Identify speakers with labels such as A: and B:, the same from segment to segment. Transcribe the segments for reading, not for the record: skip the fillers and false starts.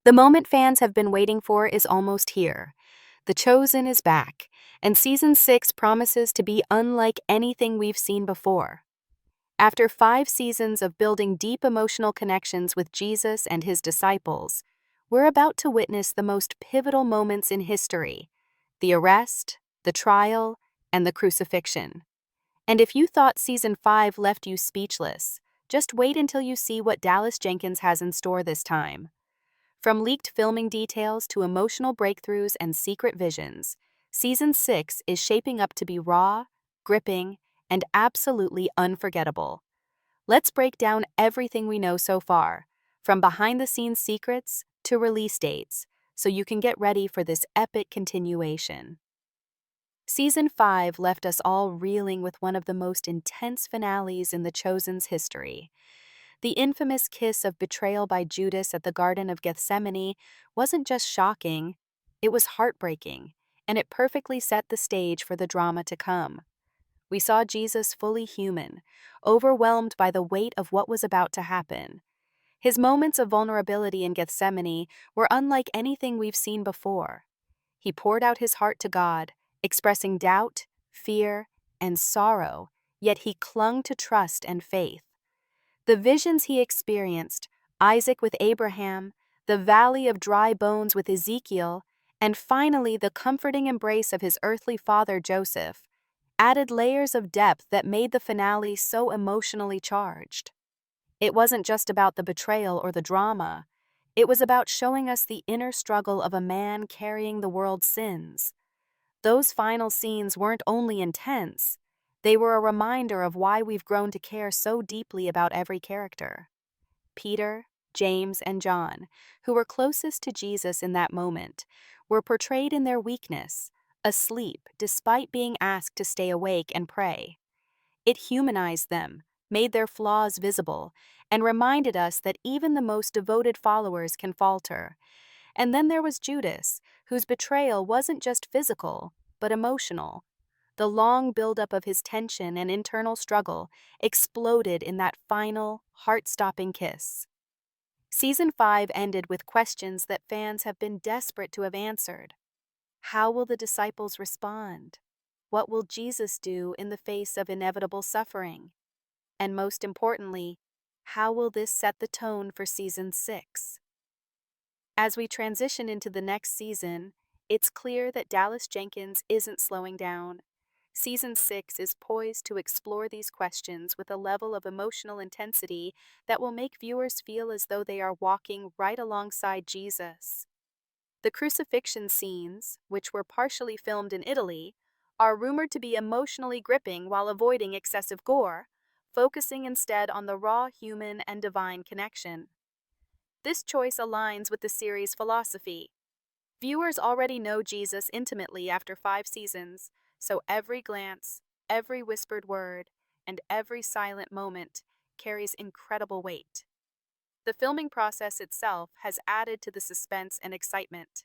A: The moment fans have been waiting for is almost here. The Chosen is back, and Season 6 promises to be unlike anything we've seen before. After 5 seasons of building deep emotional connections with Jesus and his disciples, we're about to witness the most pivotal moments in history: the arrest, the trial, and the crucifixion. And if you thought Season 5 left you speechless, just wait until you see what Dallas Jenkins has in store this time. From leaked filming details to emotional breakthroughs and secret visions, Season 6 is shaping up to be raw, gripping, and absolutely unforgettable. Let's break down everything we know so far, from behind-the-scenes secrets to release dates, so you can get ready for this epic continuation. Season 5 left us all reeling with one of the most intense finales in The Chosen's history. The infamous kiss of betrayal by Judas at the Garden of Gethsemane wasn't just shocking, it was heartbreaking, and it perfectly set the stage for the drama to come. We saw Jesus fully human, overwhelmed by the weight of what was about to happen. His moments of vulnerability in Gethsemane were unlike anything we've seen before. He poured out his heart to God, expressing doubt, fear, and sorrow, yet he clung to trust and faith. The visions he experienced, Isaac with Abraham, the valley of dry bones with Ezekiel, and finally the comforting embrace of his earthly father Joseph, added layers of depth that made the finale so emotionally charged. It wasn't just about the betrayal or the drama. It was about showing us the inner struggle of a man carrying the world's sins. Those final scenes weren't only intense, they were a reminder of why we've grown to care so deeply about every character. Peter, James, and John, who were closest to Jesus in that moment, were portrayed in their weakness, asleep despite being asked to stay awake and pray. It humanized them, made their flaws visible, and reminded us that even the most devoted followers can falter. And then there was Judas, whose betrayal wasn't just physical, but emotional. The long buildup of his tension and internal struggle exploded in that final, heart-stopping kiss. Season 5 ended with questions that fans have been desperate to have answered. How will the disciples respond? What will Jesus do in the face of inevitable suffering? And most importantly, how will this set the tone for Season 6? As we transition into the next season, it's clear that Dallas Jenkins isn't slowing down. Season 6 is poised to explore these questions with a level of emotional intensity that will make viewers feel as though they are walking right alongside Jesus. The crucifixion scenes, which were partially filmed in Italy, are rumored to be emotionally gripping while avoiding excessive gore, focusing instead on the raw human and divine connection. This choice aligns with the series' philosophy. Viewers already know Jesus intimately after 5 seasons, so every glance, every whispered word, and every silent moment carries incredible weight. The filming process itself has added to the suspense and excitement.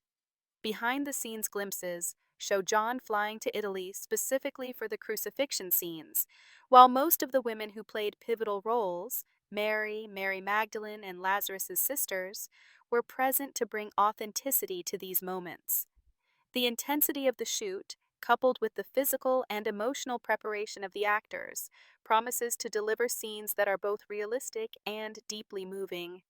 A: Behind-the-scenes glimpses show John flying to Italy specifically for the crucifixion scenes, while most of the women who played pivotal roles, Mary, Mary Magdalene, and Lazarus' sisters, were present to bring authenticity to these moments. The intensity of the shoot, coupled with the physical and emotional preparation of the actors, promises to deliver scenes that are both realistic and deeply moving.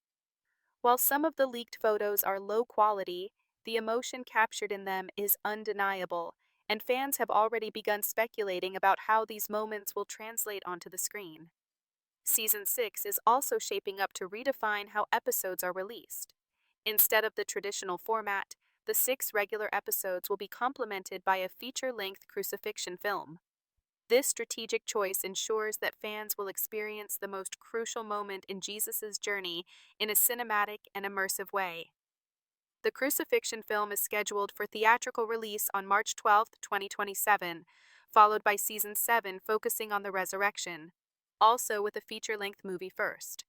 A: While some of the leaked photos are low quality, the emotion captured in them is undeniable, and fans have already begun speculating about how these moments will translate onto the screen. Season 6 is also shaping up to redefine how episodes are released. Instead of the traditional format, the 6 regular episodes will be complemented by a feature-length crucifixion film. This strategic choice ensures that fans will experience the most crucial moment in Jesus' journey in a cinematic and immersive way. The crucifixion film is scheduled for theatrical release on March 12, 2027, followed by Season 7 focusing on the resurrection, also with a feature-length movie first.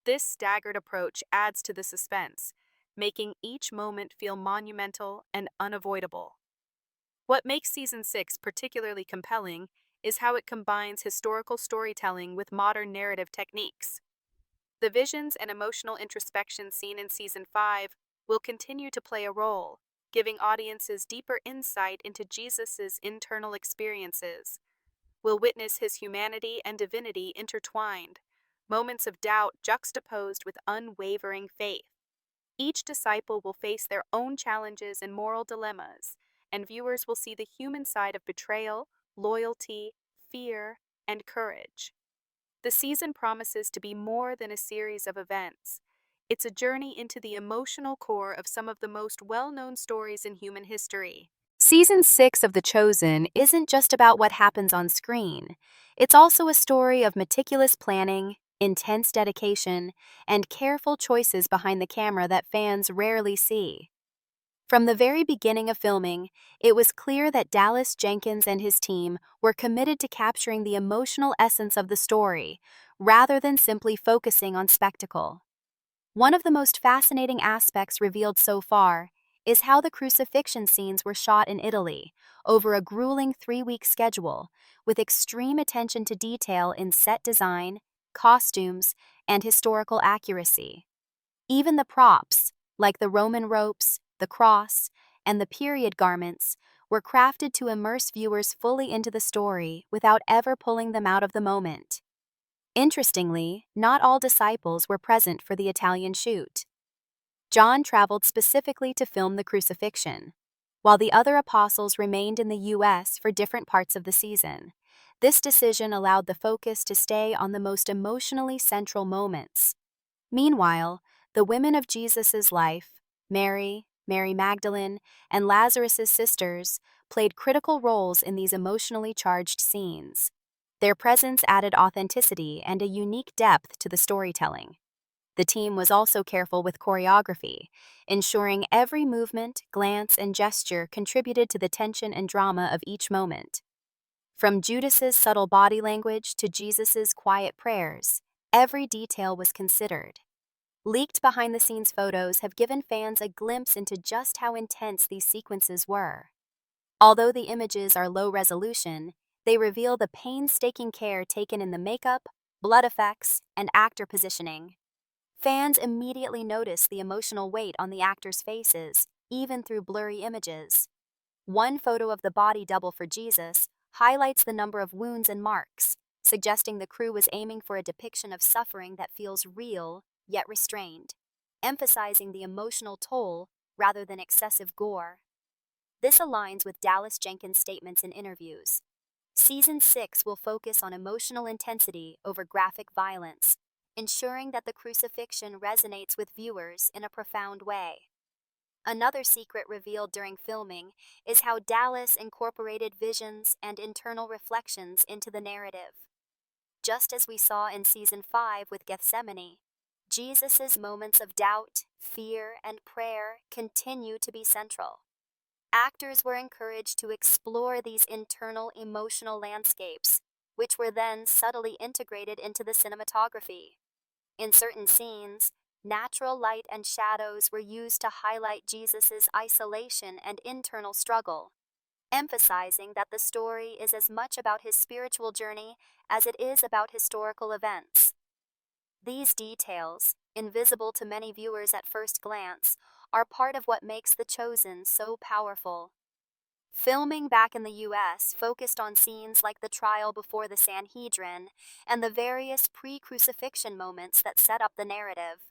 A: This staggered approach adds to the suspense, making each moment feel monumental and unavoidable. What makes Season 6 particularly compelling is how it combines historical storytelling with modern narrative techniques. The visions and emotional introspection seen in Season 5 will continue to play a role, giving audiences deeper insight into Jesus' internal experiences. We'll witness his humanity and divinity intertwined, moments of doubt juxtaposed with unwavering faith. Each disciple will face their own challenges and moral dilemmas, and viewers will see the human side of betrayal, loyalty, fear, and courage. The season promises to be more than a series of events. It's a journey into the emotional core of some of the most well-known stories in human history. Season 6 of The Chosen isn't just about what happens on screen. It's also a story of meticulous planning, intense dedication, and careful choices behind the camera that fans rarely see. From the very beginning of filming, it was clear that Dallas Jenkins and his team were committed to capturing the emotional essence of the story, rather than simply focusing on spectacle. One of the most fascinating aspects revealed so far is how the crucifixion scenes were shot in Italy, over a grueling 3-week schedule, with extreme attention to detail in set design, costumes, and historical accuracy. Even the props, like the Roman ropes, the cross, and the period garments, were crafted to immerse viewers fully into the story without ever pulling them out of the moment. Interestingly, not all disciples were present for the Italian shoot. John traveled specifically to film the crucifixion, while the other apostles remained in the U.S. for different parts of the season. This decision allowed the focus to stay on the most emotionally central moments. Meanwhile, the women of Jesus' life, Mary, Mary Magdalene, and Lazarus' sisters, played critical roles in these emotionally charged scenes. Their presence added authenticity and a unique depth to the storytelling. The team was also careful with choreography, ensuring every movement, glance, and gesture contributed to the tension and drama of each moment. From Judas's subtle body language to Jesus's quiet prayers, every detail was considered. Leaked behind-the-scenes photos have given fans a glimpse into just how intense these sequences were. Although the images are low resolution, they reveal the painstaking care taken in the makeup, blood effects, and actor positioning. Fans immediately notice the emotional weight on the actors' faces, even through blurry images. One photo of the body double for Jesus highlights the number of wounds and marks, suggesting the crew was aiming for a depiction of suffering that feels real, yet restrained, emphasizing the emotional toll rather than excessive gore. This aligns with Dallas Jenkins' statements in interviews. Season 6 will focus on emotional intensity over graphic violence, ensuring that the crucifixion resonates with viewers in a profound way. Another secret revealed during filming is how Dallas incorporated visions and internal reflections into the narrative. Just as we saw in Season 5 with Gethsemane, Jesus' moments of doubt, fear, and prayer continue to be central. Actors were encouraged to explore these internal emotional landscapes, which were then subtly integrated into the cinematography. In certain scenes, natural light and shadows were used to highlight Jesus' isolation and internal struggle, emphasizing that the story is as much about his spiritual journey as it is about historical events. These details, invisible to many viewers at first glance, are part of what makes The Chosen so powerful. Filming back in the U.S. focused on scenes like the trial before the Sanhedrin and the various pre-crucifixion moments that set up the narrative.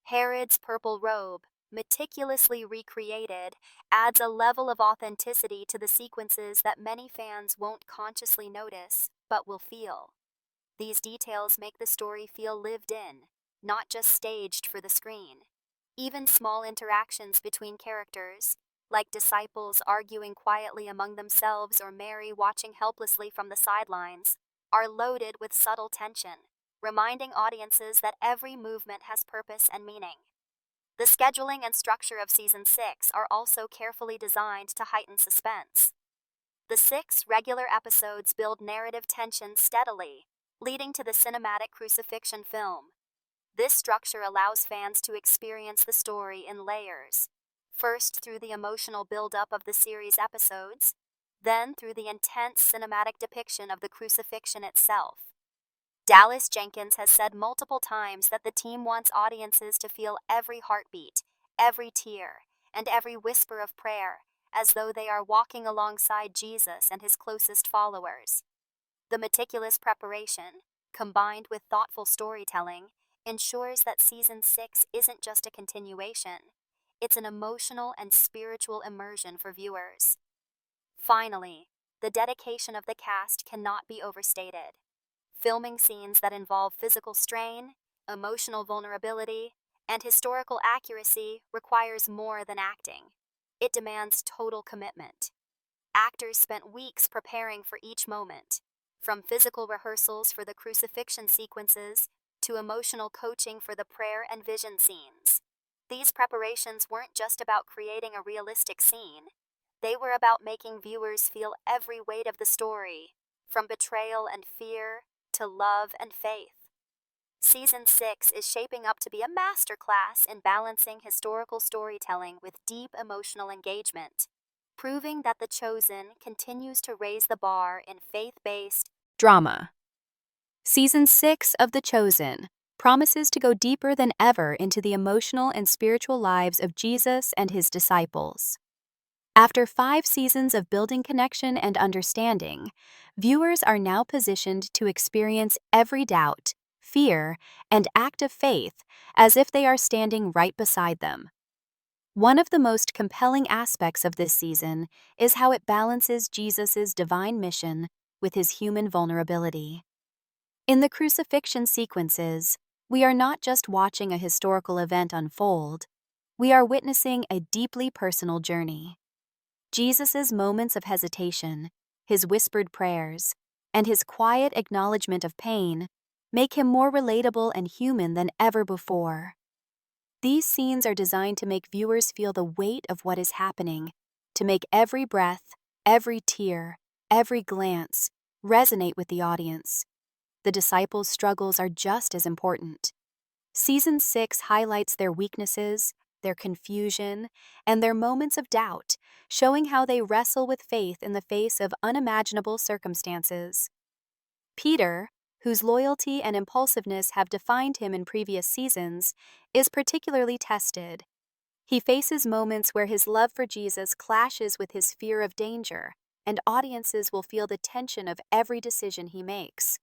A: Herod's purple robe, meticulously recreated, adds a level of authenticity to the sequences that many fans won't consciously notice, but will feel. These details make the story feel lived in, not just staged for the screen. Even small interactions between characters, like disciples arguing quietly among themselves or Mary watching helplessly from the sidelines, are loaded with subtle tension, reminding audiences that every movement has purpose and meaning. The scheduling and structure of Season 6 are also carefully designed to heighten suspense. The 6 regular episodes build narrative tension steadily, leading to the cinematic crucifixion film. This structure allows fans to experience the story in layers, first through the emotional build-up of the series episodes, then through the intense cinematic depiction of the crucifixion itself. Dallas Jenkins has said multiple times that the team wants audiences to feel every heartbeat, every tear, and every whisper of prayer, as though they are walking alongside Jesus and his closest followers. The meticulous preparation, combined with thoughtful storytelling, ensures that Season 6 isn't just a continuation, it's an emotional and spiritual immersion for viewers. Finally, the dedication of the cast cannot be overstated. Filming scenes that involve physical strain, emotional vulnerability, and historical accuracy requires more than acting. It demands total commitment. Actors spent weeks preparing for each moment, from physical rehearsals for the crucifixion sequences to emotional coaching for the prayer and vision scenes. These preparations weren't just about creating a realistic scene, they were about making viewers feel every weight of the story, from betrayal and fear to love and faith. Season 6 is shaping up to be a masterclass in balancing historical storytelling with deep emotional engagement, proving that The Chosen continues to raise the bar in faith-based drama. Season 6 of The Chosen promises to go deeper than ever into the emotional and spiritual lives of Jesus and his disciples. After 5 seasons of building connection and understanding, viewers are now positioned to experience every doubt, fear, and act of faith as if they are standing right beside them. One of the most compelling aspects of this season is how it balances Jesus' divine mission with his human vulnerability. In the crucifixion sequences, we are not just watching a historical event unfold, we are witnessing a deeply personal journey. Jesus' moments of hesitation, his whispered prayers, and his quiet acknowledgement of pain make him more relatable and human than ever before. These scenes are designed to make viewers feel the weight of what is happening, to make every breath, every tear, every glance resonate with the audience. The disciples' struggles are just as important. Season 6 highlights their weaknesses, their confusion, and their moments of doubt, showing how they wrestle with faith in the face of unimaginable circumstances. Peter, whose loyalty and impulsiveness have defined him in previous seasons, is particularly tested. He faces moments where his love for Jesus clashes with his fear of danger, and audiences will feel the tension of every decision he makes.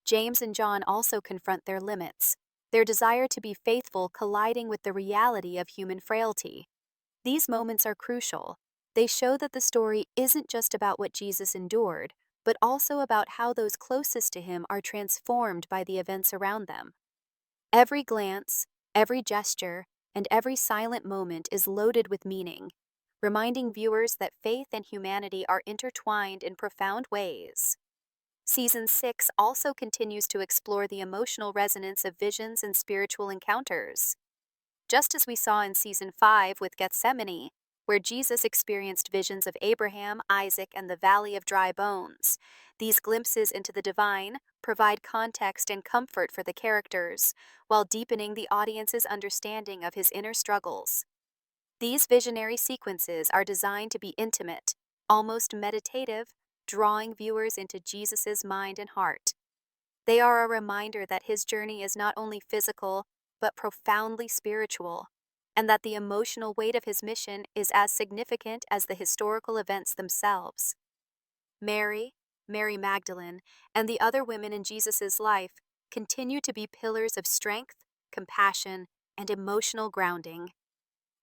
A: James and John also confront their limits, their desire to be faithful colliding with the reality of human frailty. These moments are crucial. They show that the story isn't just about what Jesus endured, but also about how those closest to him are transformed by the events around them. Every glance, every gesture, and every silent moment is loaded with meaning, reminding viewers that faith and humanity are intertwined in profound ways. Season 6 also continues to explore the emotional resonance of visions and spiritual encounters. Just as we saw in Season 5 with Gethsemane, where Jesus experienced visions of Abraham, Isaac, and the Valley of Dry Bones, these glimpses into the divine provide context and comfort for the characters, while deepening the audience's understanding of his inner struggles. These visionary sequences are designed to be intimate, almost meditative, drawing viewers into Jesus' mind and heart. They are a reminder that his journey is not only physical, but profoundly spiritual, and that the emotional weight of his mission is as significant as the historical events themselves. Mary Magdalene, and the other women in Jesus' life continue to be pillars of strength, compassion, and emotional grounding.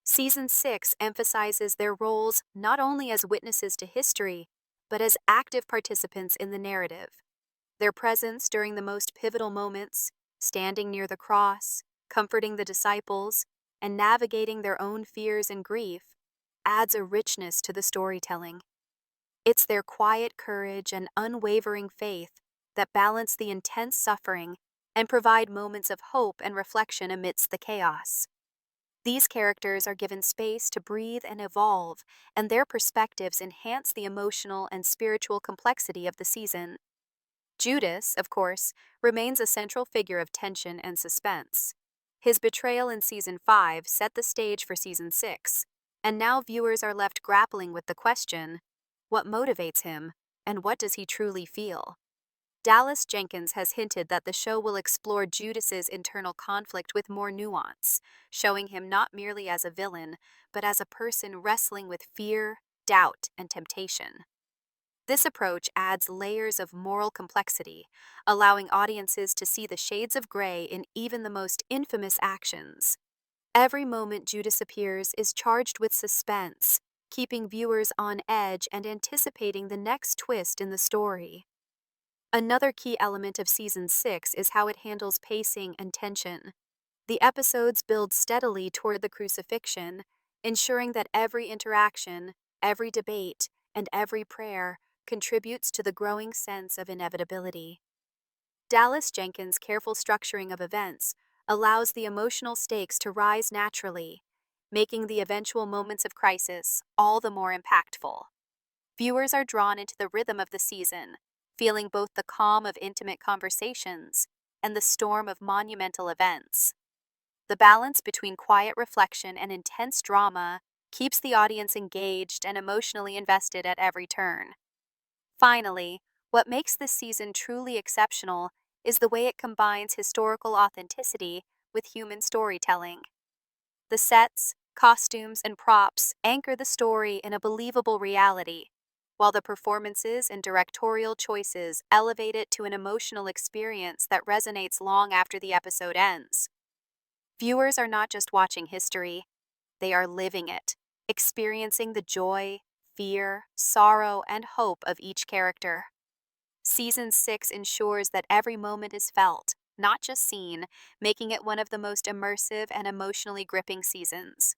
A: Season 6 emphasizes their roles not only as witnesses to history, but as active participants in the narrative. Their presence during the most pivotal moments, standing near the cross, comforting the disciples, and navigating their own fears and grief, adds a richness to the storytelling. It's their quiet courage and unwavering faith that balance the intense suffering and provide moments of hope and reflection amidst the chaos. These characters are given space to breathe and evolve, and their perspectives enhance the emotional and spiritual complexity of the season. Judas, of course, remains a central figure of tension and suspense. His betrayal in Season 5 set the stage for Season 6, and now viewers are left grappling with the question, what motivates him, and what does he truly feel? Dallas Jenkins has hinted that the show will explore Judas's internal conflict with more nuance, showing him not merely as a villain, but as a person wrestling with fear, doubt, and temptation. This approach adds layers of moral complexity, allowing audiences to see the shades of gray in even the most infamous actions. Every moment Judas appears is charged with suspense, keeping viewers on edge and anticipating the next twist in the story. Another key element of Season 6 is how it handles pacing and tension. The episodes build steadily toward the crucifixion, ensuring that every interaction, every debate, and every prayer contributes to the growing sense of inevitability. Dallas Jenkins' careful structuring of events allows the emotional stakes to rise naturally, making the eventual moments of crisis all the more impactful. Viewers are drawn into the rhythm of the season, feeling both the calm of intimate conversations and the storm of monumental events. The balance between quiet reflection and intense drama keeps the audience engaged and emotionally invested at every turn. Finally, what makes this season truly exceptional is the way it combines historical authenticity with human storytelling. The sets, costumes, and props anchor the story in a believable reality, while the performances and directorial choices elevate it to an emotional experience that resonates long after the episode ends. Viewers are not just watching history, they are living it, experiencing the joy, fear, sorrow, and hope of each character. Season 6 ensures that every moment is felt, not just seen, making it one of the most immersive and emotionally gripping seasons.